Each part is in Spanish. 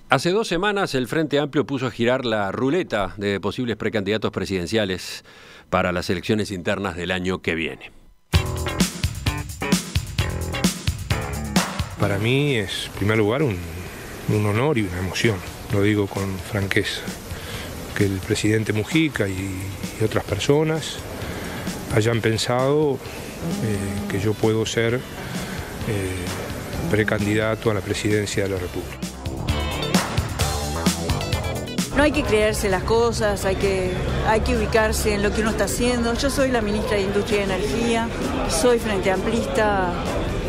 Hace 2 semanas el Frente Amplio puso a girar la ruleta de posibles precandidatos presidenciales para las elecciones internas del año que viene. Para mí es, en primer lugar, un honor y una emoción, lo digo con franqueza, que el presidente Mujica y otras personas hayan pensado que yo puedo ser precandidato a la presidencia de la República. No hay que creerse las cosas, hay que ubicarse en lo que uno está haciendo. Yo soy la ministra de Industria y Energía, soy frente amplista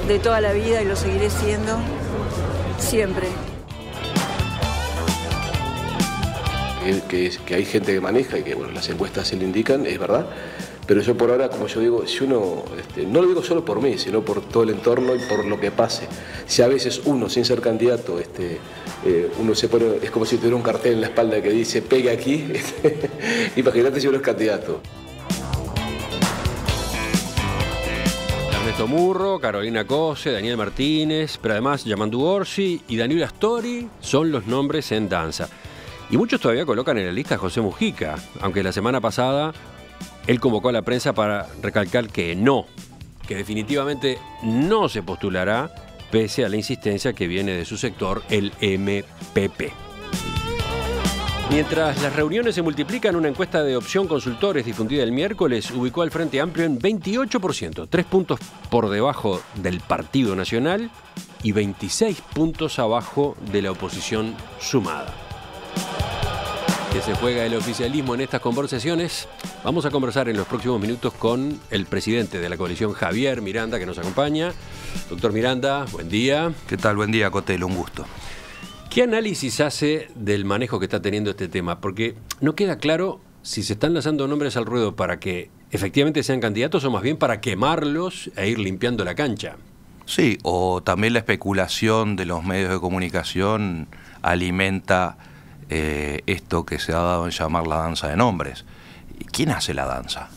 de toda la vida y lo seguiré siendo siempre. Que hay gente que maneja y que bueno, las encuestas se lo indican, es verdad, pero yo por ahora, como yo digo, si uno, no lo digo solo por mí, sino por todo el entorno y por lo que pase. Si a veces uno, sin ser candidato, uno se pone, es como si tuviera un cartel en la espalda que dice pegue aquí, imagínate si uno es candidato. Ernesto Murro, Carolina Cose, Daniel Martínez, pero además Yamandu Orsi y Daniel Astori son los nombres en danza. Y muchos todavía colocan en la lista a José Mujica, aunque la semana pasada él convocó a la prensa para recalcar que definitivamente no se postulará, pese a la insistencia que viene de su sector, el MPP. Mientras las reuniones se multiplican, una encuesta de Opción Consultores difundida el miércoles ubicó al Frente Amplio en 28%, 3 puntos por debajo del Partido Nacional y 26 puntos abajo de la oposición sumada. Que se juega el oficialismo en estas conversaciones. Vamos a conversar en los próximos minutos con el presidente de la coalición, Javier Miranda, que nos acompaña. Doctor Miranda, buen día. ¿Qué tal? Buen día, Cotelo, un gusto. ¿Qué análisis hace del manejo que está teniendo este tema? Porque no queda claro si se están lanzando nombres al ruedo para que efectivamente sean candidatos o más bien para quemarlos e ir limpiando la cancha. Sí, o también la especulación de los medios de comunicación alimenta esto que se ha dado en llamar la danza de nombres. ¿Quién hace la danza?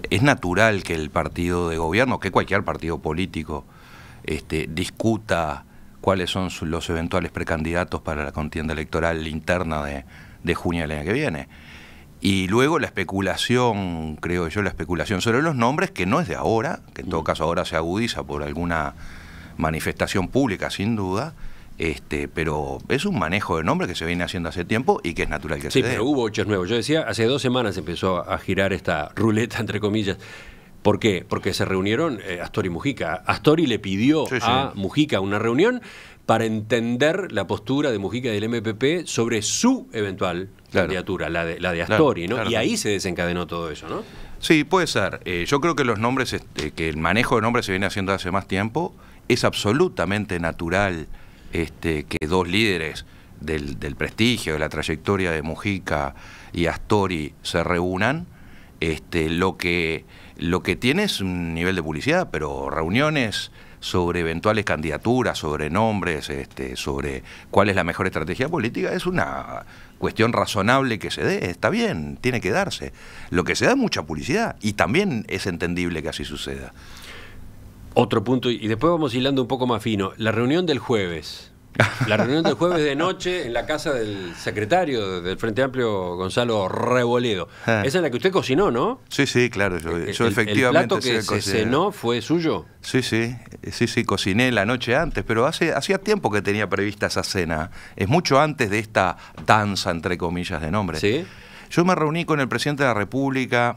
Es natural que el partido de gobierno, que cualquier partido político, discuta cuáles son los eventuales precandidatos para la contienda electoral interna de junio del año que viene. Y luego la especulación, creo yo, la especulación sobre los nombres, que no es de ahora, que en todo caso ahora se agudiza por alguna manifestación pública, sin duda, pero es un manejo de nombres que se viene haciendo hace tiempo y que es natural que se dé. Sí, pero hubo hechos nuevos. Yo decía, hace 2 semanas empezó a girar esta ruleta, entre comillas. ¿Por qué? Porque se reunieron Astori y Mujica. Astori le pidió a Mujica una reunión para entender la postura de Mujica y del MPP sobre su eventual candidatura, la de Astori, ¿no? Y ahí se desencadenó todo eso, ¿no? Sí, puede ser. Yo creo que los nombres, que el manejo de nombres se viene haciendo hace más tiempo. Es absolutamente natural que dos líderes del prestigio, de la trayectoria de Mujica y Astori se reúnan. Lo que tiene es un nivel de publicidad, pero reuniones sobre eventuales candidaturas, sobre nombres, sobre cuál es la mejor estrategia política, es una cuestión razonable que se dé, está bien, tiene que darse. Lo que se da es mucha publicidad y también es entendible que así suceda. Otro punto, y después vamos hilando un poco más fino, la reunión del jueves. La reunión del jueves de noche en la casa del secretario del Frente Amplio, Gonzalo Reboledo. Esa es la que usted cocinó, ¿no? Sí, claro. Yo efectivamente... ¿El plato que se cenó fue suyo? Sí, cociné la noche antes, pero hacía tiempo que tenía prevista esa cena. Es mucho antes de esta danza, entre comillas, de nombres. ¿Sí? Yo me reuní con el presidente de la República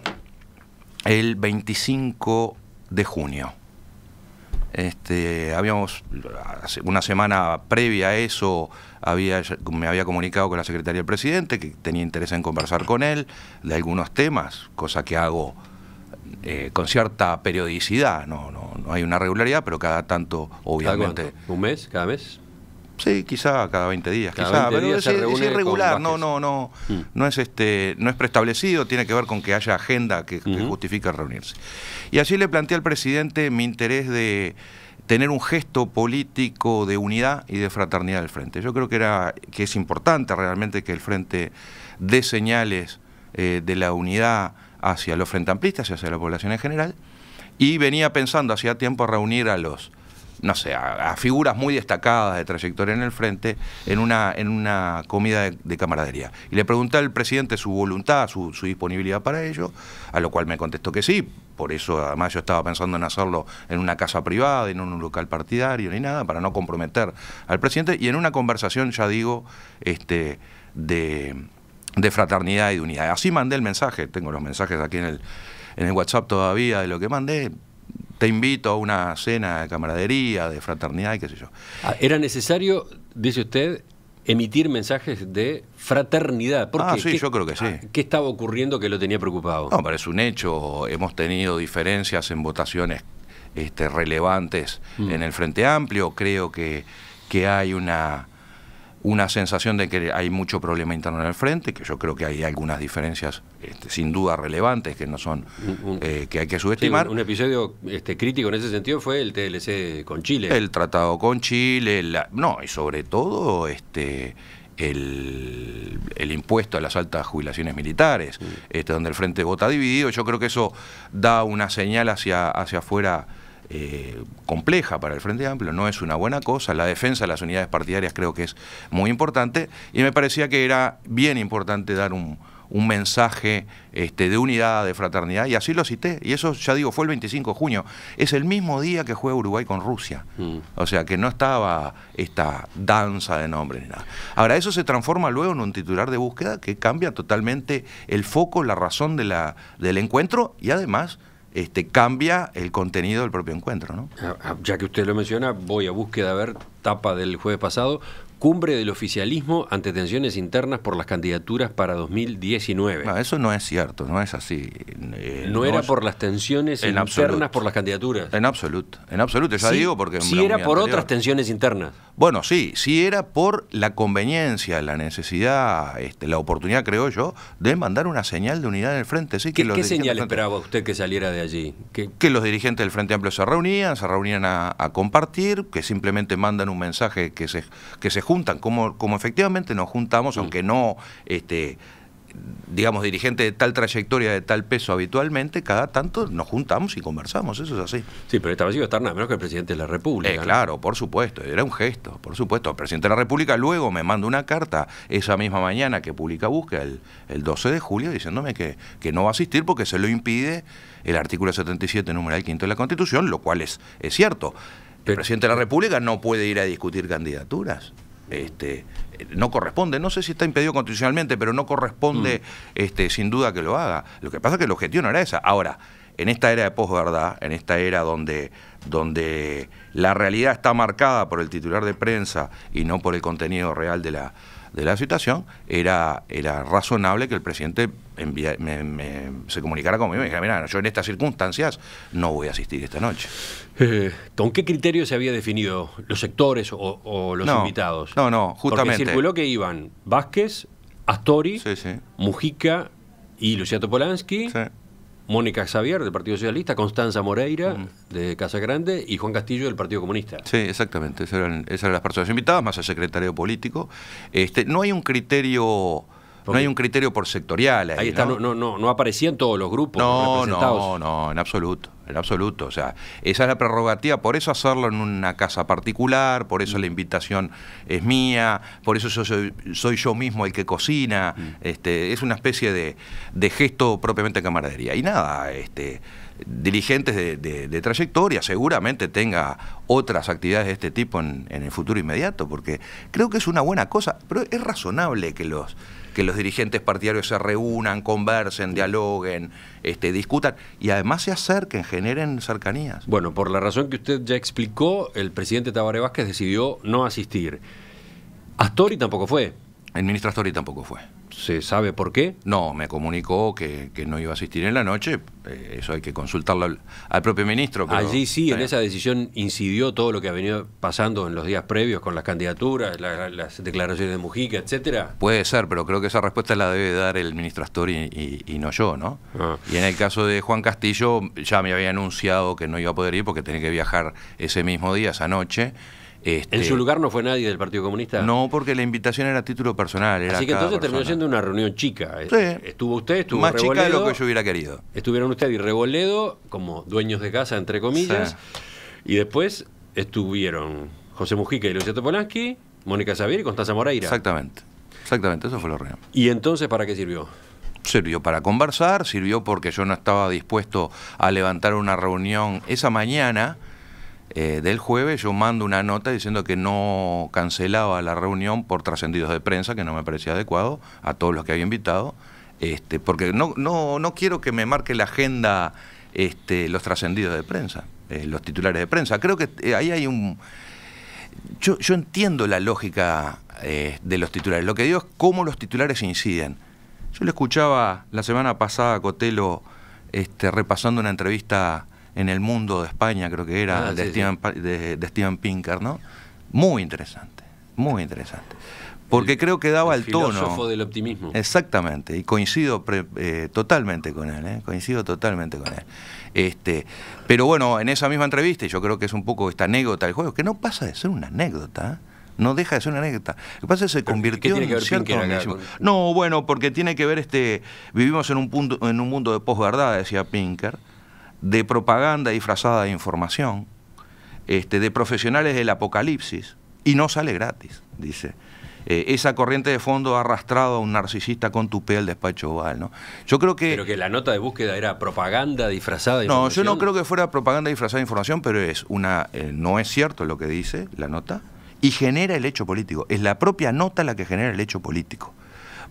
el 25 de junio. Habíamos, una semana previa a eso, me había comunicado con la secretaria del presidente que tenía interés en conversar con él de algunos temas, cosa que hago con cierta periodicidad, no hay una regularidad, pero cada tanto, obviamente. ¿Un mes? ¿Cada mes? Sí, quizá cada 20 días, cada 20 días pero es irregular, no es preestablecido, tiene que ver con que haya agenda que justifique reunirse. Y allí le planteé al presidente mi interés de tener un gesto político de unidad y de fraternidad del Frente. Yo creo que es importante realmente que el Frente dé señales de la unidad hacia los frente amplistas y hacia la población en general, y venía pensando hacía tiempo reunir a los no sé, a figuras muy destacadas de trayectoria en el frente en una comida de camaradería. Y le pregunté al presidente su voluntad, su disponibilidad para ello, a lo cual me contestó que sí. Por eso, además, yo estaba pensando en hacerlo en una casa privada y no en un local partidario ni nada, para no comprometer al presidente. Y en una conversación, ya digo, de fraternidad y de unidad. Así mandé el mensaje, tengo los mensajes aquí en el WhatsApp todavía de lo que mandé. Te invito a una cena de camaradería, de fraternidad y qué sé yo. ¿Era necesario, dice usted, emitir mensajes de fraternidad? Sí, yo creo que sí. ¿Qué estaba ocurriendo que lo tenía preocupado? No, pero es un hecho. Hemos tenido diferencias en votaciones relevantes en el Frente Amplio. Creo que hay una sensación de que hay mucho problema interno en el frente, que yo creo que hay algunas diferencias sin duda relevantes que no son que hay que subestimar. Sí, un episodio crítico en ese sentido fue el TLC con Chile. El tratado con Chile, y sobre todo el impuesto a las altas jubilaciones militares, donde el frente vota dividido. Yo creo que eso da una señal hacia afuera compleja para el Frente Amplio, no es una buena cosa. La defensa de las unidades partidarias creo que es muy importante y me parecía que era bien importante dar un mensaje de unidad, de fraternidad, y así lo cité. Y eso, ya digo, fue el 25 de junio. Es el mismo día que juega Uruguay con Rusia. O sea, que no estaba esta danza de nombres ni nada. Ahora, eso se transforma luego en un titular de búsqueda que cambia totalmente el foco, la razón del encuentro y además cambia el contenido del propio encuentro, ¿no? Ya que usted lo menciona, voy a búsqueda a ver, tapa del jueves pasado, cumbre del oficialismo ante tensiones internas por las candidaturas para 2019. No, eso no es cierto, no es así. No era por las tensiones internas por las candidaturas. En absoluto, ya digo porque... Sí era por otras tensiones internas. Bueno, sí era por la conveniencia, la necesidad, la oportunidad, creo yo, de mandar una señal de unidad en el frente. Sí, ¿Qué señal esperaba usted que saliera de allí? Que los dirigentes del Frente Amplio se reunían a compartir, que simplemente mandan un mensaje que se juntan, como efectivamente nos juntamos, aunque no, digamos, dirigentes de tal trayectoria, de tal peso habitualmente, cada tanto nos juntamos y conversamos, eso es así. Sí, pero esta vez iba a estar nada menos que el presidente de la República. ¿No? Claro, por supuesto, era un gesto, por supuesto. El presidente de la República luego me manda una carta esa misma mañana que publica Búsqueda, el 12 de julio, diciéndome que no va a asistir porque se lo impide el artículo 77, numeral 5 de la Constitución, lo cual es cierto. El presidente de la República no puede ir a discutir candidaturas. No corresponde, no sé si está impedido constitucionalmente, pero no corresponde sin duda que lo haga. Lo que pasa es que el objetivo no era esa. Ahora, en esta era de posverdad, en esta era donde la realidad está marcada por el titular de prensa y no por el contenido real de la situación, era razonable que el presidente se comunicara conmigo y me dijera, mira, yo en estas circunstancias no voy a asistir esta noche. ¿Con qué criterio se había definido los sectores o los invitados? No, justamente. Porque circuló que iban Vázquez, Astori, sí. Mujica y Luciano Polansky, Mónica Xavier del Partido Socialista, Constanza Moreira de Casa Grande y Juan Castillo del Partido Comunista. Sí, exactamente, esas eran las personas invitadas, más el secretario político. No hay un criterio... No hay un criterio por sectorial. Ahí está, no aparecían todos los grupos representados. No, en absoluto. O sea, esa es la prerrogativa, por eso hacerlo en una casa particular, por eso la invitación es mía, por eso soy yo mismo el que cocina. Es una especie de gesto propiamente de camaradería. Y nada, dirigentes de trayectoria seguramente tenga otras actividades de este tipo en el futuro inmediato, porque creo que es una buena cosa, pero es razonable que los dirigentes partidarios se reúnan, conversen, dialoguen, discutan y además se acerquen, generen cercanías. Bueno, por la razón que usted ya explicó, el presidente Tabaré Vázquez decidió no asistir. Astori tampoco fue. El ministro Astori tampoco fue. ¿Se sabe por qué? No, me comunicó que no iba a asistir en la noche. Eso hay que consultarlo al propio ministro. Pero, allí sí, en esa decisión incidió todo lo que ha venido pasando en los días previos con las candidaturas, las declaraciones de Mujica, etcétera. Puede ser, pero creo que esa respuesta la debe dar el ministro Astori y no yo, ¿no? Y en el caso de Juan Castillo, ya me había anunciado que no iba a poder ir porque tenía que viajar ese mismo día, esa noche. ¿En su lugar no fue nadie del Partido Comunista? No, porque la invitación era a título personal. Así que entonces terminó siendo una reunión chica. Sí. Estuvo usted, estuvo más Reboledo, chica de lo que yo hubiera querido. Estuvieron usted y Reboledo como dueños de casa, entre comillas. Sí. Y después estuvieron José Mujica y Luciano Polanski, Mónica Xavier y Constanza Moreira. Exactamente, eso fue la reunión. ¿Y entonces para qué sirvió? Sirvió para conversar, sirvió porque yo no estaba dispuesto a levantar una reunión esa mañana del jueves. Yo mando una nota diciendo que no cancelaba la reunión por trascendidos de prensa, que no me parecía adecuado a todos los que había invitado, porque no quiero que me marque la agenda los trascendidos de prensa, los titulares de prensa. Creo que ahí hay un... Yo entiendo la lógica de los titulares. Lo que digo es cómo los titulares inciden. Yo le escuchaba la semana pasada a Cotelo repasando una entrevista en El Mundo de España, creo que era, de Steven Pinker, ¿no? Muy interesante, muy interesante. Porque creo que daba el tono. El filósofo del optimismo. Exactamente, y coincido totalmente con él, coincido totalmente con él. Pero bueno, en esa misma entrevista, y yo creo que es un poco esta anécdota del juego, que no pasa de ser una anécdota, no deja de ser una anécdota. Lo que pasa es que se convirtió en cierto... No, bueno, porque tiene que ver, vivimos en un mundo de posverdad, decía Pinker, de propaganda disfrazada de información, de profesionales del apocalipsis, y no sale gratis, dice. Esa corriente de fondo ha arrastrado a un narcisista con tupé al despacho oval, ¿no? Yo creo que... Pero que la nota de búsqueda era propaganda disfrazada de información. No, yo no creo que fuera propaganda disfrazada de información, pero es no es cierto lo que dice la nota, y genera el hecho político. Es la propia nota la que genera el hecho político.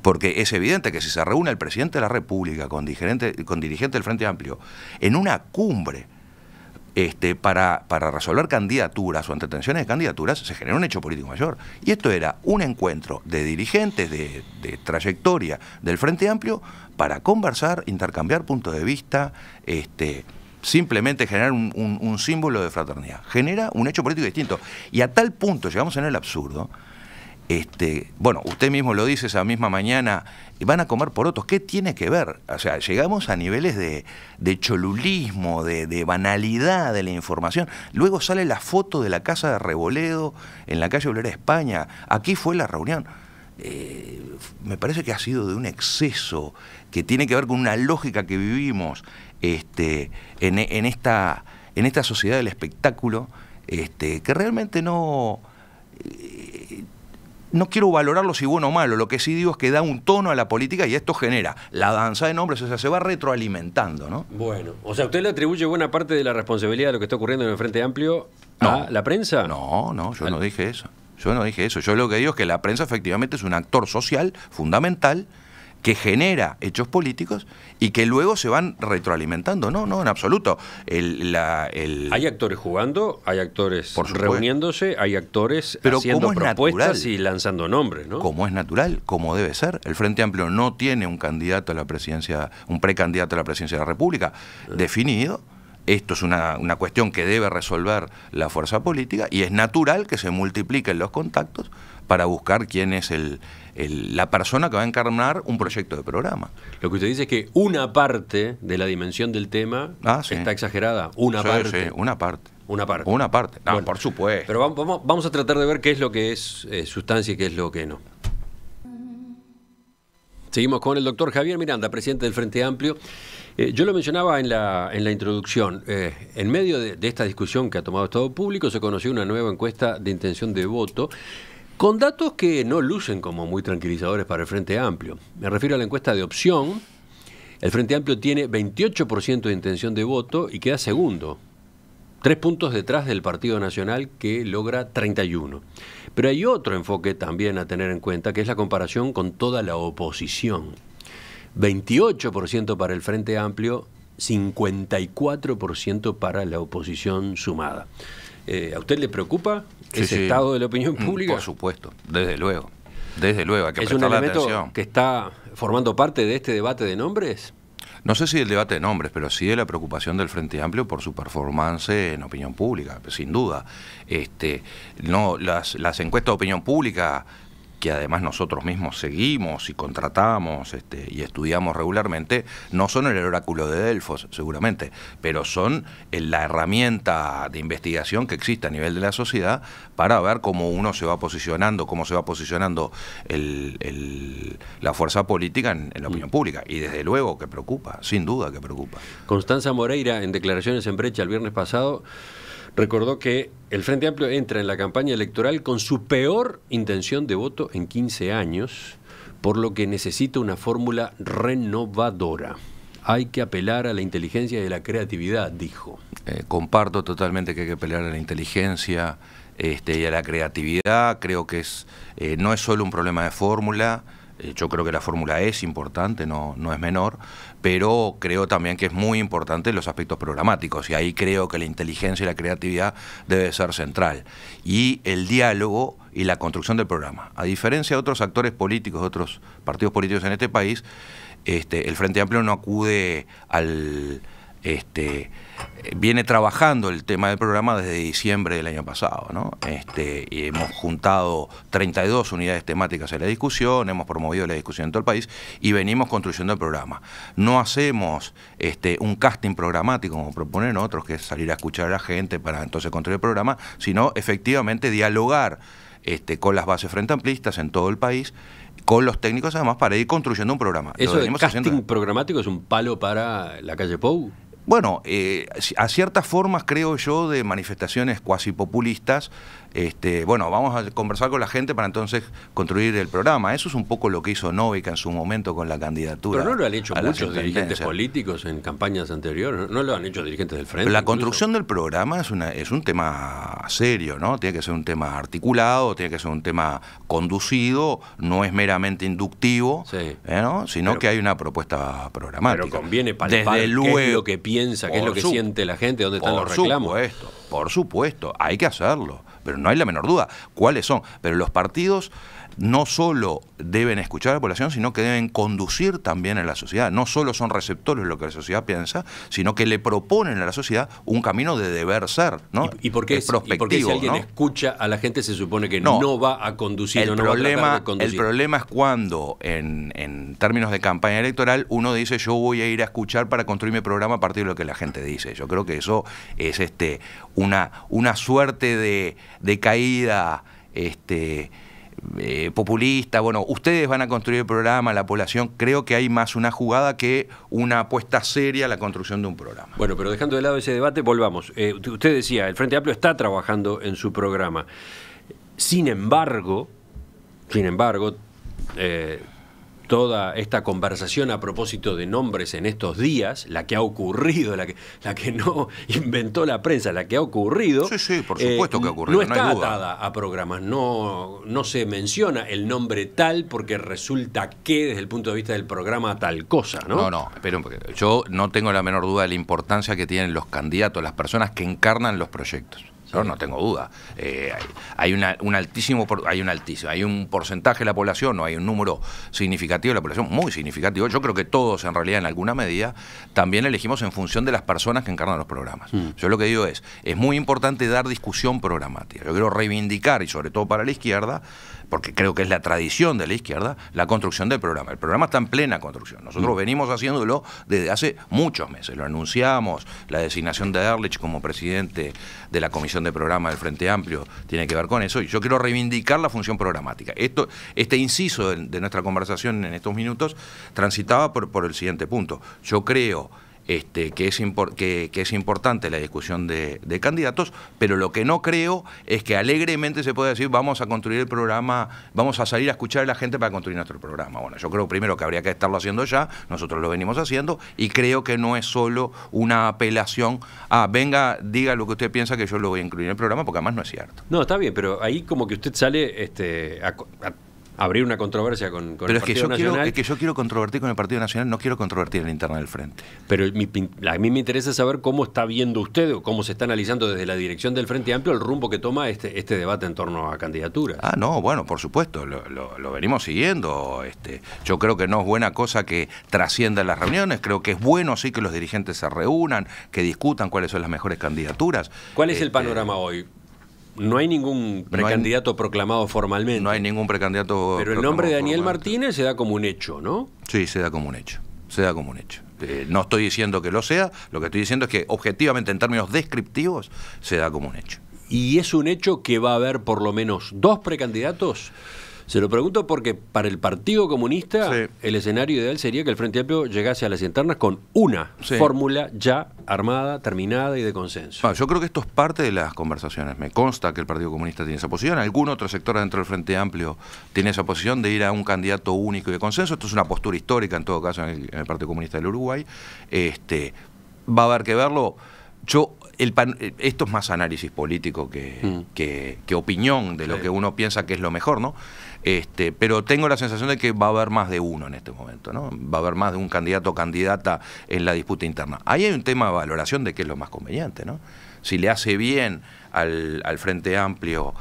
Porque es evidente que si se reúne el presidente de la República con dirigente del Frente Amplio en una cumbre para resolver candidaturas o entretenciones de candidaturas, se genera un hecho político mayor. Y esto era un encuentro de dirigentes de trayectoria del Frente Amplio para conversar, intercambiar puntos de vista, simplemente generar un símbolo de fraternidad. Genera un hecho político distinto. Y a tal punto llegamos en el absurdo. Bueno, usted mismo lo dice esa misma mañana, van a comer porotos. ¿Qué tiene que ver? O sea, llegamos a niveles de cholulismo, de banalidad de la información. Luego sale la foto de la casa de Reboledo en la calle Obrera España. Aquí fue la reunión. Me parece que ha sido de un exceso que tiene que ver con una lógica que vivimos en esta sociedad del espectáculo, que realmente no quiero valorarlo si bueno o malo. Lo que sí digo es que da un tono a la política y esto genera la danza de nombres, o sea, se va retroalimentando, ¿no? Bueno, o sea, ¿usted le atribuye buena parte de la responsabilidad de lo que está ocurriendo en el Frente Amplio a la prensa? No, yo no dije eso. Yo lo que digo es que la prensa efectivamente es un actor social fundamental que genera hechos políticos y que luego se van retroalimentando. No, en absoluto. Hay actores jugando, hay actores reuniéndose, hay actores haciendo propuestas y lanzando nombres, ¿no? Como es natural, como debe ser. El Frente Amplio no tiene un candidato a la presidencia, un precandidato a la presidencia de la República definido. Esto es una cuestión que debe resolver la fuerza política y es natural que se multipliquen los contactos para buscar quién es la persona que va a encarnar un proyecto de programa. Lo que usted dice es que una parte de la dimensión del tema está exagerada. Una parte. Sí, una parte. Una parte. Una parte. No, bueno, por supuesto. Pero vamos a tratar de ver qué es lo que es sustancia y qué es lo que no. Seguimos con el doctor Javier Miranda, presidente del Frente Amplio. Yo lo mencionaba en la introducción. En medio de esta discusión que ha tomado Estado Público se conoció una nueva encuesta de intención de voto con datos que no lucen como muy tranquilizadores para el Frente Amplio. Me refiero a la encuesta de opción. El Frente Amplio tiene 28% de intención de voto y queda segundo, 3 puntos detrás del Partido Nacional, que logra 31. Pero hay otro enfoque también a tener en cuenta, que es la comparación con toda la oposición. 28% para el Frente Amplio, 54% para la oposición sumada. ¿A usted le preocupa ese estado de la opinión pública? Por supuesto, desde luego. Desde luego, hay que prestarle atención. ¿Es un elemento que está formando parte de este debate de nombres? No sé si del debate de nombres, pero sí de la preocupación del Frente Amplio por su performance en opinión pública, sin duda. Las encuestas de opinión pública, que además nosotros mismos seguimos y contratamos y estudiamos regularmente, no son el oráculo de Delfos, seguramente, pero son la herramienta de investigación que existe a nivel de la sociedad para ver cómo uno se va posicionando, cómo se va posicionando la fuerza política en la opinión pública. Y desde luego que preocupa, sin duda que preocupa. Constanza Moreira, en declaraciones en Brecha el viernes pasado, recordó que el Frente Amplio entra en la campaña electoral con su peor intención de voto en 15 años, por lo que necesita una fórmula renovadora. Hay que apelar a la inteligencia y a la creatividad, dijo. Comparto totalmente que hay que apelar a la inteligencia y a la creatividad. Creo que no es solo un problema de fórmula. Yo creo que la fórmula es importante, no es menor, pero creo también que es muy importante los aspectos programáticos, y ahí creo que la inteligencia y la creatividad debe ser central. Y el diálogo y la construcción del programa. A diferencia de otros actores políticos, de otros partidos políticos en este país, el Frente Amplio no acude al... viene trabajando el tema del programa desde diciembre del año pasado, ¿no? Y hemos juntado 32 unidades temáticas en la discusión, hemos promovido la discusión en todo el país y venimos construyendo el programa. No hacemos un casting programático como proponen otros, que es salir a escuchar a la gente para entonces construir el programa, sino efectivamente dialogar con las bases frente amplistas en todo el país, con los técnicos además, para ir construyendo un programa. ¿Eso del casting programático es un palo para la calle Pou? Bueno, a ciertas formas, creo yo, de manifestaciones cuasi populistas, bueno, vamos a conversar con la gente para entonces construir el programa. Eso es un poco lo que hizo Novica en su momento con la candidatura. Pero no lo han hecho muchos dirigentes políticos en campañas anteriores, no lo han hecho dirigentes del Frente. La construcción del programa es un tema serio, ¿no? Tiene que ser un tema articulado, tiene que ser un tema conducido, no es meramente inductivo, sí, ¿no? Sino que hay una propuesta programática. Pero conviene palpar qué es lo que piensa, qué es lo que siente la gente, dónde están los reclamos. Por supuesto, hay que hacerlo, pero no hay la menor duda cuáles son. Pero los partidos no solo deben escuchar a la población, sino que deben conducir también a la sociedad. No solo son receptores de lo que la sociedad piensa, sino que le proponen a la sociedad un camino de deber ser, ¿no? ¿Y por qué, si alguien escucha a la gente se supone que no va a conducir o no va a tratar de conducir? El problema es cuando, en términos de campaña electoral, uno dice yo voy a ir a escuchar para construir mi programa a partir de lo que la gente dice. Yo creo que eso es una suerte de caída populista. Bueno, ustedes van a construir el programa, la población. Creo que hay más una jugada que una apuesta seria a la construcción de un programa. Bueno, pero dejando de lado ese debate, volvamos. Usted decía, el Frente Amplio está trabajando en su programa. Sin embargo, toda esta conversación a propósito de nombres en estos días, la que ha ocurrido, la que no inventó la prensa, la que ha ocurrido... Sí, por supuesto que ha ocurrido, no está atada a programas, no se menciona el nombre tal porque resulta que desde el punto de vista del programa tal cosa, ¿no? No, pero yo no tengo la menor duda de la importancia que tienen los candidatos, las personas que encarnan los proyectos. No tengo duda. Hay un porcentaje de la población, o hay un número significativo de la población, muy significativo. Yo creo que todos, en realidad, en alguna medida, también elegimos en función de las personas que encarnan los programas. Yo lo que digo es muy importante dar discusión programática. Yo quiero reivindicar, y sobre todo para la izquierda, porque creo que es la tradición de la izquierda, la construcción del programa. El programa está en plena construcción. Nosotros venimos haciéndolo desde hace muchos meses. Lo anunciamos, la designación de Ehrlich como presidente de la Comisión de Programa del Frente Amplio tiene que ver con eso, y yo quiero reivindicar la función programática. Este inciso de nuestra conversación en estos minutos transitaba por el siguiente punto. Yo creo que es importante la discusión de candidatos, pero lo que no creo es que alegremente se pueda decir vamos a construir el programa, vamos a salir a escuchar a la gente para construir nuestro programa. Bueno, yo creo primero que habría que estarlo haciendo ya, nosotros lo venimos haciendo, y creo que no es solo una apelación a venga, diga lo que usted piensa que yo lo voy a incluir en el programa, porque además no es cierto. No, está bien, pero ahí como que usted sale a abrir una controversia con el Partido Nacional. Es que yo quiero controvertir con el Partido Nacional, no quiero controvertir en la interna del Frente. Pero a mí me interesa saber cómo está viendo usted o cómo se está analizando desde la dirección del Frente Amplio el rumbo que toma este debate en torno a candidaturas. No, bueno, por supuesto, lo venimos siguiendo. Yo creo que no es buena cosa que trasciendan las reuniones, creo que es bueno sí que los dirigentes se reúnan, que discutan cuáles son las mejores candidaturas. ¿Cuál es el panorama hoy? No hay ningún precandidato proclamado formalmente. No hay ningún precandidato. Pero el nombre de Daniel Martínez se da como un hecho, ¿no? Sí, se da como un hecho. No estoy diciendo que lo sea, lo que estoy diciendo es que objetivamente, en términos descriptivos, se da como un hecho. ¿Y es un hecho que va a haber por lo menos 2 precandidatos? Se lo pregunto porque para el Partido Comunista Sí. el escenario ideal sería que el Frente Amplio llegase a las internas con una Sí. fórmula ya armada, terminada y de consenso. Yo creo que esto es parte de las conversaciones. Me consta que el Partido Comunista tiene esa posición. Algún otro sector dentro del Frente Amplio tiene esa posición de ir a un candidato único y de consenso. Esto es una postura histórica, en todo caso, en el Partido Comunista del Uruguay. Va a haber que verlo. Esto es más análisis político que opinión de lo Sí. que uno piensa que es lo mejor, ¿no? Pero tengo la sensación de que va a haber más de uno en este momento, ¿no? Va a haber más de un candidato o candidata en la disputa interna. Ahí hay un tema de valoración de qué es lo más conveniente, ¿no? Si le hace bien al Frente Amplio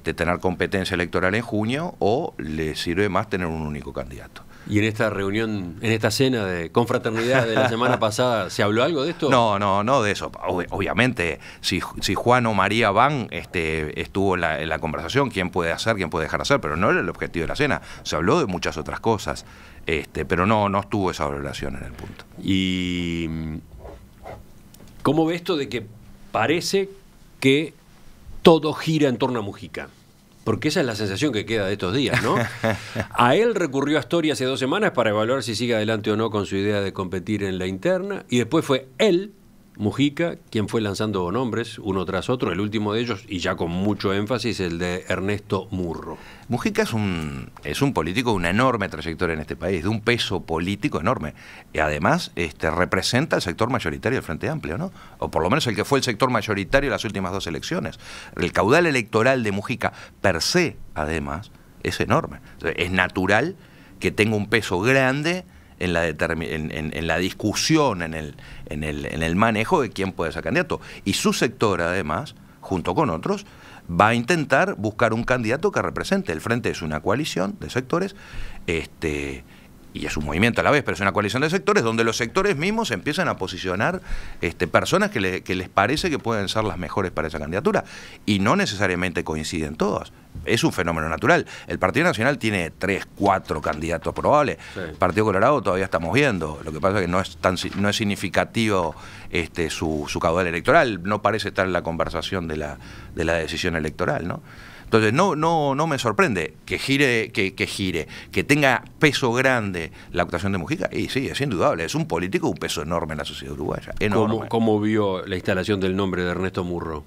tener competencia electoral en junio, o le sirve más tener un único candidato. ¿Y en esta reunión, en esta cena de confraternidad de la semana pasada, se habló algo de esto? No de eso. Obviamente, si Juan o María van, estuvo en la conversación, quién puede hacer, quién puede dejar de hacer, pero no era el objetivo de la cena. Se habló de muchas otras cosas, pero no estuvo esa valoración en el punto. ¿Y cómo ve esto de que parece que todo gira en torno a Mujica? Porque esa es la sensación que queda de estos días, ¿no? A él recurrió Astori hace 2 semanas para evaluar si sigue adelante o no con su idea de competir en la interna, y después fue él, Mujica, quien fue lanzando nombres uno tras otro, el último de ellos, y ya con mucho énfasis, el de Ernesto Murro. Mujica es un político de una enorme trayectoria en este país, de un peso político enorme. Y además representa el sector mayoritario del Frente Amplio, ¿no? O por lo menos el que fue el sector mayoritario en las últimas 2 elecciones. El caudal electoral de Mujica, per se, además, es enorme. Es natural que tenga un peso grande en la discusión, en el manejo de quién puede ser candidato. Y su sector, además, junto con otros, va a intentar buscar un candidato que represente. El Frente es una coalición de sectores, y es un movimiento a la vez, pero es una coalición de sectores donde los sectores mismos empiezan a posicionar personas que les parece que pueden ser las mejores para esa candidatura, y no necesariamente coinciden todas. Es un fenómeno natural. El Partido Nacional tiene 3, 4 candidatos probables. Sí. El Partido Colorado todavía estamos viendo. Lo que pasa es que no es significativo su caudal electoral. No parece estar en la conversación de la decisión electoral, ¿no? Entonces no me sorprende que gire, que tenga peso grande la actuación de Mujica. Y sí, es indudable, es un político de un peso enorme en la sociedad uruguaya. Enorme. ¿Cómo vio la instalación del nombre de Ernesto Murro?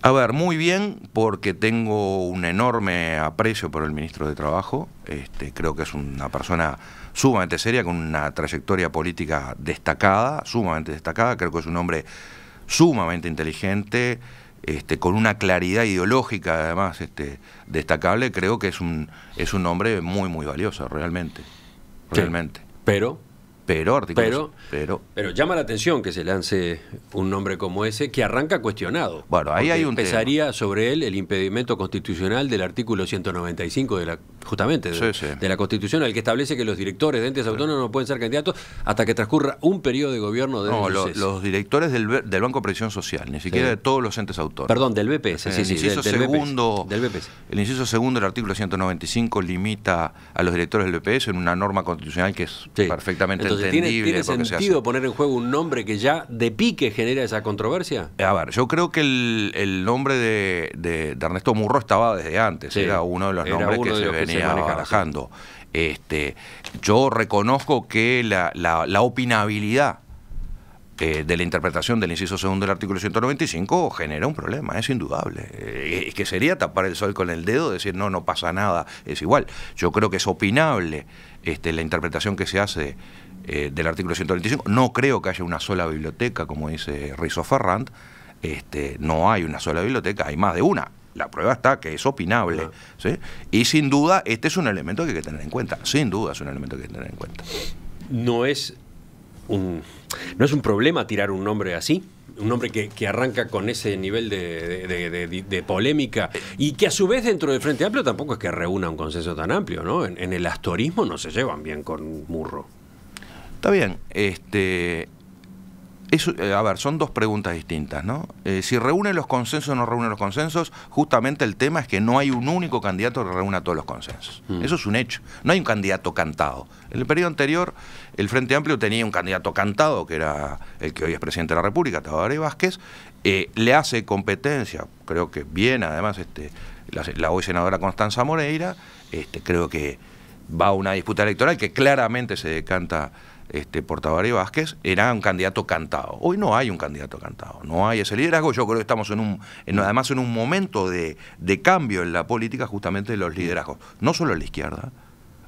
A ver, muy bien, porque tengo un enorme aprecio por el ministro de Trabajo. Creo que es una persona sumamente seria, con una trayectoria política destacada, sumamente destacada. Creo que es un hombre sumamente inteligente, con una claridad ideológica, además, destacable. Creo que es un hombre muy, muy valioso, realmente. Realmente. Sí, pero Pero llama la atención que se lance un nombre como ese, que arranca cuestionado. Bueno, ahí hay un pesaría sobre él el impedimento constitucional del artículo 195 de la Constitución, al que establece que los directores de entes autónomos no pueden ser candidatos hasta que transcurra un periodo de gobierno de los directores del Banco de Previsión Social, ni siquiera de todos los entes autónomos. Perdón, del BPS, el inciso segundo del BPS. El inciso segundo del artículo 195 limita a los directores del BPS en una norma constitucional que es perfectamente entonces, entendible. ¿tiene sentido poner en juego un nombre que ya de pique genera esa controversia? A ver, yo creo que el nombre de Ernesto Murro estaba desde antes, era uno de los nombres que se venía barajando. Yo reconozco que la opinabilidad de la interpretación del inciso segundo del artículo 195 genera un problema, es indudable. Que sería tapar el sol con el dedo, decir no pasa nada, es igual. Yo creo que es opinable la interpretación que se hace del artículo 125. No creo que haya una sola biblioteca, como dice Rizzo Ferrand. No hay una sola biblioteca, hay más de una. La prueba está que es opinable, ¿sí? Y sin duda este es un elemento que hay que tener en cuenta. Sin duda es un elemento que hay que tener en cuenta. No es un problema tirar un nombre así, un nombre que arranca con ese nivel de polémica, y que a su vez dentro del Frente Amplio tampoco es que reúna un consenso tan amplio, ¿no? En el astorismo no se llevan bien con Murro. Está bien, a ver, son dos preguntas distintas, ¿no? Si reúne los consensos o no reúne los consensos, justamente el tema es que no hay un único candidato que reúna todos los consensos. Eso es un hecho. No hay un candidato cantado. En el periodo anterior, el Frente Amplio tenía un candidato cantado, que era el que hoy es presidente de la República, Tabaré Vázquez. Le hace competencia, creo que bien, además, la hoy senadora Constanza Moreira, creo que va a una disputa electoral que claramente se decanta por Tabaré Vázquez. Era un candidato cantado. Hoy no hay un candidato cantado, no hay ese liderazgo. Yo creo que estamos además en un momento de cambio en la política, justamente de los liderazgos, no solo en la izquierda.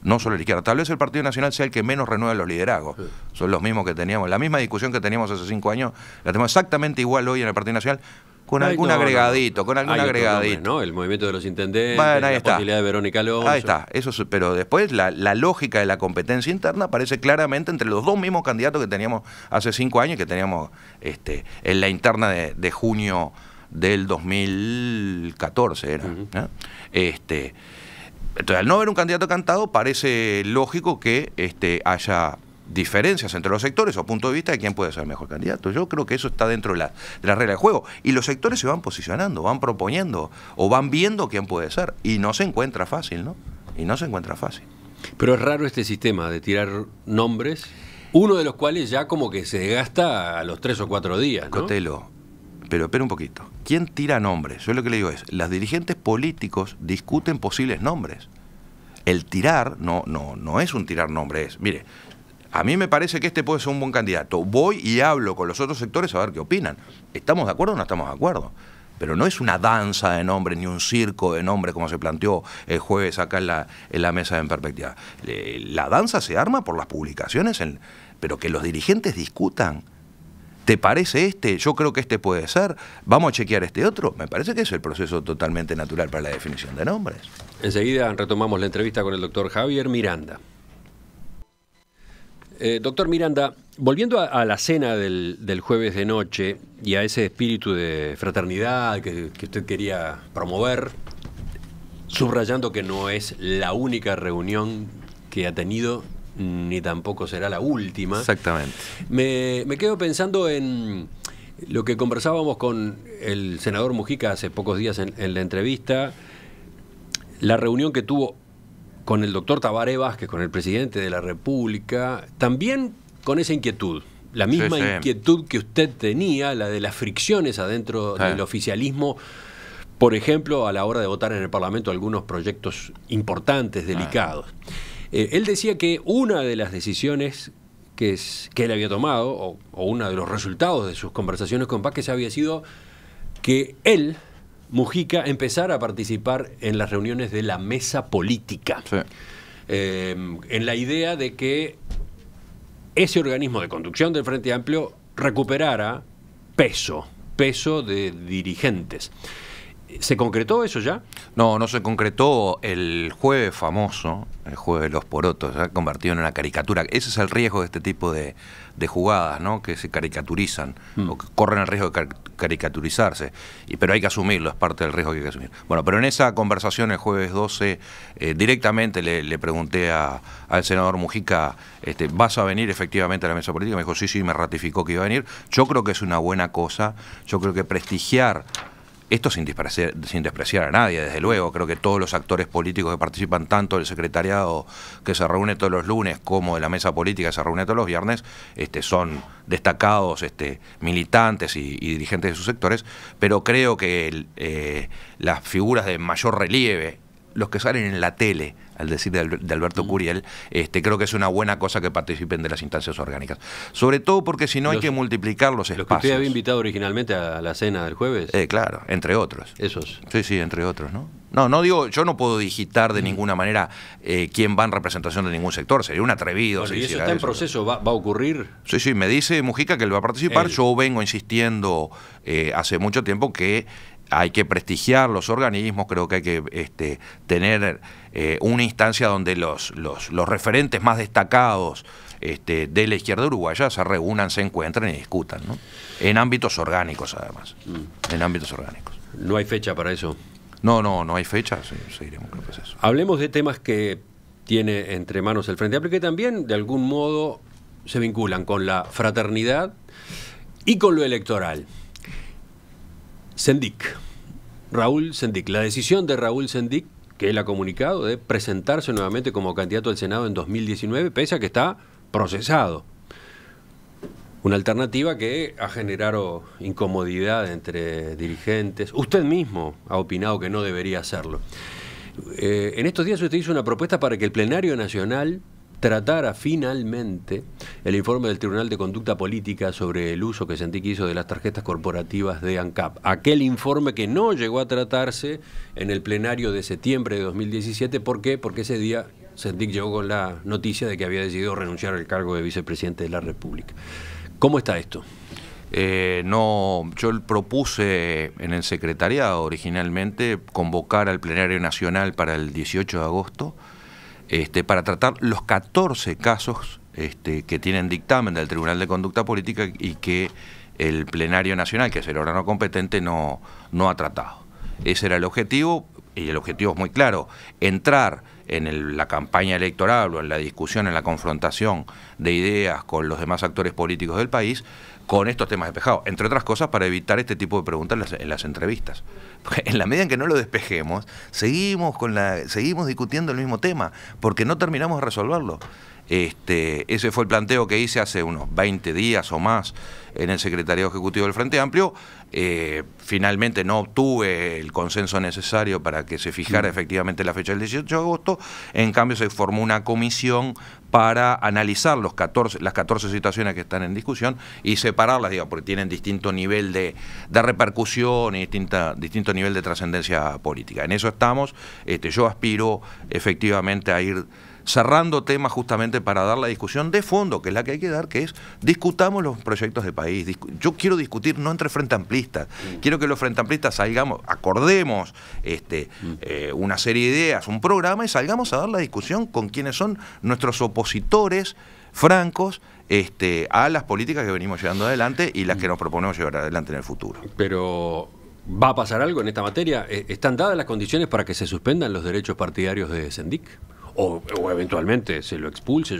No solo la izquierda, tal vez el Partido Nacional sea el que menos renueva los liderazgos. Sí. Son los mismos que teníamos, la misma discusión que teníamos hace 5 años, la tenemos exactamente igual hoy en el Partido Nacional, con algún agregadito, con algún agregadito. Nombre, ¿no? El movimiento de los intendentes, bueno, la posibilidad de Verónica Alonso. Ahí está, pero después la lógica de la competencia interna aparece claramente entre los dos mismos candidatos que teníamos hace 5 años, que teníamos en la interna de junio del 2014, era. ¿No? Entonces, al no haber un candidato cantado, parece lógico que haya diferencias entre los sectores o punto de vista de quién puede ser el mejor candidato. Yo creo que eso está dentro de la regla del juego. Y los sectores se van posicionando, van proponiendo o van viendo quién puede ser. Y no se encuentra fácil, ¿no? Y no se encuentra fácil. Pero es raro este sistema de tirar nombres, uno de los cuales ya como que se gasta a los 3 o 4 días, ¿no? Cotelo, pero espera un poquito. ¿Quién tira nombres? Yo lo que le digo es, las dirigentes políticos discuten posibles nombres. El tirar no es un tirar nombres. Mire, a mí me parece que puede ser un buen candidato. Voy y hablo con los otros sectores a ver qué opinan. ¿Estamos de acuerdo o no estamos de acuerdo? Pero no es una danza de nombres ni un circo de nombres como se planteó el jueves acá en la mesa de En Perspectiva. La danza se arma por las publicaciones, pero que los dirigentes discutan. ¿Te parece Yo creo que puede ser. ¿Vamos a chequear otro? Me parece que es el proceso totalmente natural para la definición de nombres. Enseguida retomamos la entrevista con el doctor Javier Miranda. Doctor Miranda, volviendo a la cena del jueves de noche y a ese espíritu de fraternidad que usted quería promover, subrayando que no es la única reunión que ha tenido, ni tampoco será la última. Exactamente. Me quedo pensando en lo que conversábamos con el senador Mujica hace pocos días en la entrevista, la reunión que tuvo con el doctor Tabaré Vázquez, con el presidente de la República, también con esa inquietud, la misma inquietud que usted tenía, la de las fricciones adentro del oficialismo, por ejemplo, a la hora de votar en el Parlamento algunos proyectos importantes, delicados. Él decía que una de las decisiones que él había tomado, o uno de los resultados de sus conversaciones con Vázquez, había sido que él, Mujica, empezara a participar en las reuniones de la mesa política, en la idea de que ese organismo de conducción del Frente Amplio recuperara peso de dirigentes. ¿Se concretó eso ya? No se concretó. El jueves famoso, el jueves de los porotos, se ha convertido en una caricatura. Ese es el riesgo de este tipo de jugadas, ¿no? Que se caricaturizan o que corren el riesgo de caricaturizarse. Pero hay que asumirlo, es parte del riesgo que hay que asumir. Bueno, pero en esa conversación el jueves 12, directamente le pregunté al senador Mujica, ¿vas a venir efectivamente a la mesa política? Me dijo, sí, me ratificó que iba a venir. Yo creo que es una buena cosa. Yo creo que prestigiar esto sin despreciar a nadie, desde luego. Creo que todos los actores políticos que participan, tanto del secretariado que se reúne todos los lunes como de la mesa política que se reúne todos los viernes, son destacados militantes y dirigentes de sus sectores, pero creo que las figuras de mayor relieve, los que salen en la tele, al decir de Alberto Curiel, creo que es una buena cosa que participen de las instancias orgánicas. Sobre todo porque si no hay que multiplicar los espacios. ¿Los que usted había invitado originalmente a la cena del jueves? Claro, entre otros. Esos. Sí, entre otros, ¿no? No digo, yo no puedo digitar de ninguna manera quién va en representación de ningún sector, sería un atrevido. Bueno, ¿y eso está en proceso? ¿Va a ocurrir? Sí, me dice Mujica que él va a participar. Yo vengo insistiendo hace mucho tiempo que hay que prestigiar los organismos, creo que hay que tener una instancia donde los referentes más destacados de la izquierda uruguaya se reúnan, se encuentren y discutan, ¿no? En ámbitos orgánicos, además. En ámbitos orgánicos. ¿No hay fecha para eso? No hay fecha, seguiremos con el proceso. Hablemos de temas que tiene entre manos el Frente Amplio, que también de algún modo se vinculan con la fraternidad y con lo electoral. Sendik, Raúl Sendik, la decisión de Raúl Sendik, que él ha comunicado, de presentarse nuevamente como candidato al Senado en 2019, pese a que está procesado. Una alternativa que ha generado incomodidad entre dirigentes. Usted mismo ha opinado que no debería hacerlo. En estos días usted hizo una propuesta para que el Plenario Nacional tratara finalmente el informe del Tribunal de Conducta Política sobre el uso que Sendik hizo de las tarjetas corporativas de ANCAP. Aquel informe que no llegó a tratarse en el plenario de septiembre de 2017. ¿Por qué? Porque ese día Sendik llegó con la noticia de que había decidido renunciar al cargo de vicepresidente de la República. ¿Cómo está esto? No, yo propuse en el secretariado originalmente convocar al Plenario Nacional para el 18 de agosto para tratar los 14 casos que tienen dictamen del Tribunal de Conducta Política y que el Plenario Nacional, que es el órgano competente, no ha tratado. Ese era el objetivo, y el objetivo es muy claro: entrar en la campaña electoral o en la discusión, en la confrontación de ideas con los demás actores políticos del país con estos temas despejados, entre otras cosas para evitar este tipo de preguntas en las entrevistas. Porque en la medida en que no lo despejemos, seguimos discutiendo el mismo tema, porque no terminamos de resolverlo. Ese fue el planteo que hice hace unos 20 días o más en el Secretariado Ejecutivo del Frente Amplio. Finalmente no obtuve el consenso necesario para que se fijara efectivamente la fecha del 18 de agosto. En cambio se formó una comisión para analizar las 14 situaciones que están en discusión y separarlas, digamos, porque tienen distinto nivel de repercusión y distinto nivel de trascendencia política. En eso estamos. Yo aspiro efectivamente a ir cerrando temas justamente para dar la discusión de fondo, que es la que hay que dar, que es discutamos los proyectos de país. Yo quiero discutir no entre frente amplistas, quiero que los frente amplistas salgamos, acordemos una serie de ideas, un programa, y salgamos a dar la discusión con quienes son nuestros opositores francos a las políticas que venimos llevando adelante y las que nos proponemos llevar adelante en el futuro. Pero ¿va a pasar algo en esta materia? ¿Están dadas las condiciones para que se suspendan los derechos partidarios de Sendik? O eventualmente se lo expulse,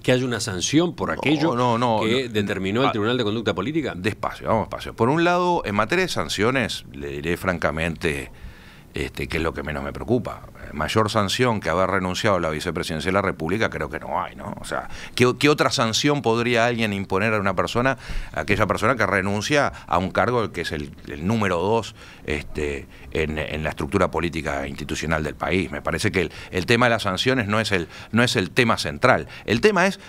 que haya una sanción por aquello que determinó el Tribunal de Conducta Política. Despacio, vamos despacio. Por un lado, en materia de sanciones, le diré francamente que es lo que menos me preocupa. Mayor sanción que haber renunciado a la vicepresidencia de la República creo que no hay, ¿no? O sea, ¿qué otra sanción podría alguien imponer a una persona, a aquella persona que renuncia a un cargo que es el número 2 en la estructura política institucional del país? Me parece que el tema de las sanciones no es el tema central. El tema es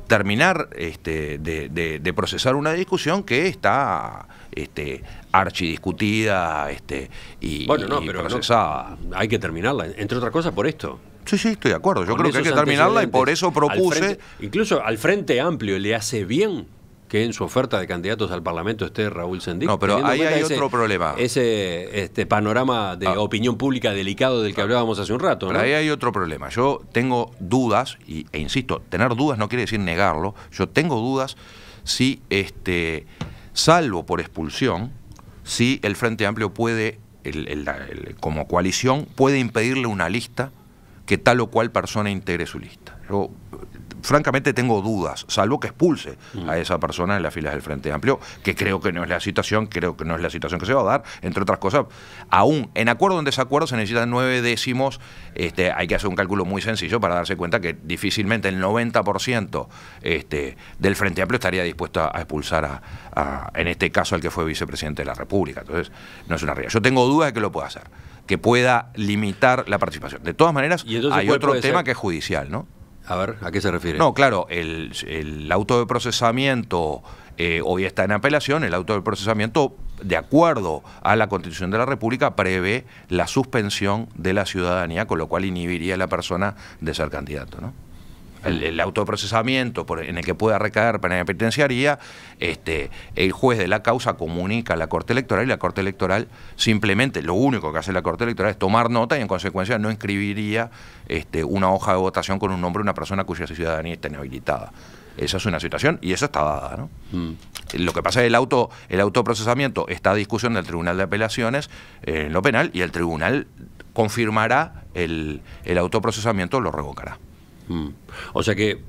terminar de procesar una discusión que está archidiscutida y procesada. No, hay que terminarla, entre otras cosas por esto. Sí, estoy de acuerdo. Yo creo que hay que terminarla y por eso propuse... Incluso al Frente Amplio le hace bien que en su oferta de candidatos al Parlamento esté Raúl Sendik. No, pero ahí hay otro problema. Ese panorama de opinión pública delicado del que hablábamos hace un rato, ¿no? Pero ahí hay otro problema. Yo tengo dudas, e insisto, tener dudas no quiere decir negarlo. Yo tengo dudas si, salvo por expulsión, si el Frente Amplio puede, como coalición, puede impedirle una lista que tal o cual persona integre su lista. Yo francamente tengo dudas, salvo que expulse a esa persona en las filas del Frente Amplio, que creo que no es la situación, que se va a dar, entre otras cosas. Aún en acuerdo o en desacuerdo se necesitan 9 décimos, hay que hacer un cálculo muy sencillo para darse cuenta que difícilmente el 90% del Frente Amplio estaría dispuesto a expulsar en este caso al que fue vicepresidente de la República. Entonces no es una realidad. Yo tengo dudas de que lo pueda hacer, que pueda limitar la participación. De todas maneras, hay otro tema que es judicial, ¿no? A ver, ¿a qué se refiere? No, claro, el auto de procesamiento hoy está en apelación. El auto de procesamiento, de acuerdo a la Constitución de la República, prevé la suspensión de la ciudadanía, con lo cual inhibiría a la persona de ser candidato, ¿no? El auto de procesamiento en el que pueda recaer pena penitenciaria, el juez de la causa comunica a la Corte Electoral y la Corte Electoral simplemente, lo único que hace la Corte Electoral es tomar nota y en consecuencia no inscribiría una hoja de votación con un nombre de una persona cuya ciudadanía está inhabilitada. Esa es una situación y eso está dada, ¿no? Lo que pasa es que el autoprocesamiento está a discusión del Tribunal de Apelaciones en lo penal y el tribunal confirmará el autoprocesamiento o lo revocará. O sea que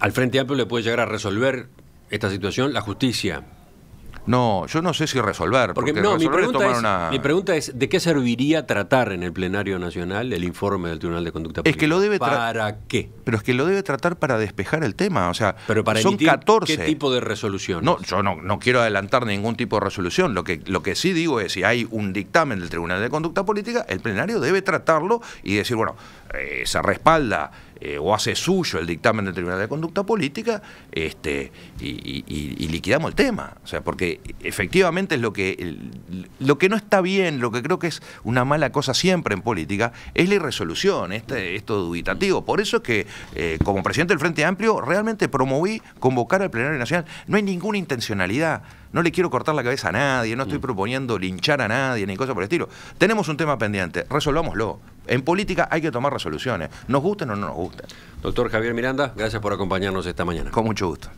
al Frente Amplio le puede llegar a resolver esta situación la justicia. No, yo no sé si resolver. Porque no, mi pregunta es, ¿de qué serviría tratar en el Plenario Nacional el informe del Tribunal de Conducta Política? Es que lo debe ¿Para qué? Pero es que lo debe tratar para despejar el tema. O sea, pero para son 14. ¿Qué tipo de resolución? No, yo no quiero adelantar ningún tipo de resolución. Lo que sí digo es, si hay un dictamen del Tribunal de Conducta Política, el plenario debe tratarlo y decir, bueno, se respalda o hace suyo el dictamen del Tribunal de Conducta Política y liquidamos el tema. O sea, porque efectivamente es lo que no está bien, lo que creo que es una mala cosa siempre en política, es la irresolución, esto dubitativo. Por eso es que como presidente del Frente Amplio realmente promoví convocar al Plenario Nacional. No hay ninguna intencionalidad. No le quiero cortar la cabeza a nadie, no estoy proponiendo linchar a nadie, ni cosas por el estilo. Tenemos un tema pendiente, resolvámoslo. En política hay que tomar resoluciones, nos gusten o no nos gusten. Doctor Javier Miranda, gracias por acompañarnos esta mañana. Con mucho gusto.